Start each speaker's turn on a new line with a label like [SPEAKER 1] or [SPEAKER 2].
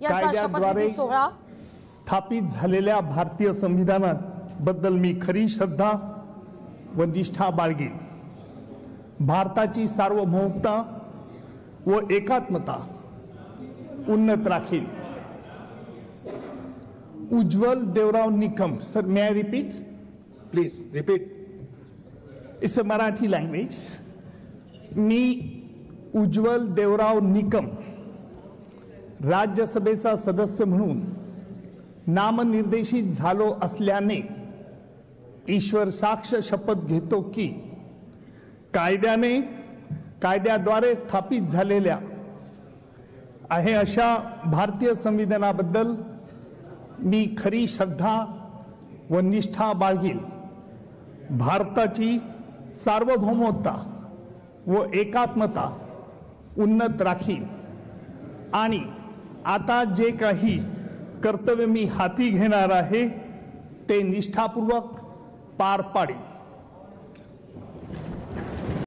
[SPEAKER 1] यांचा शपथविधी सोहळा
[SPEAKER 2] स्थापित झालेल्या भारतीय संविधानाबद्दल मी खरी श्रद्धा व निष्ठा बाळगेन। भारताची सार्वभौमता व एकात्मता उन्नत राखीन। Ujjwal Deorao Nikam. Sir, may I repeat? Please repeat. It's a Marathi language. मी उज्ज्वल देवराव निकम राज्यसभेचा सदस्य म्हणून नामनिर्देशित झालो असल्याने ईश्वर साक्ष शपथ घेतो की कायद्याद्वारे स्थापित झालेल्या आहे अशा भारतीय संविधानाबद्दल मी खरी श्रद्धा व निष्ठा बाळगेन। भारताची सार्वभौमता व एकात्मता उन्नत राखीन आणि आता जे काही कर्तव्य मी हाती घेणार आहे ते निष्ठापूर्वक पार पाडेन।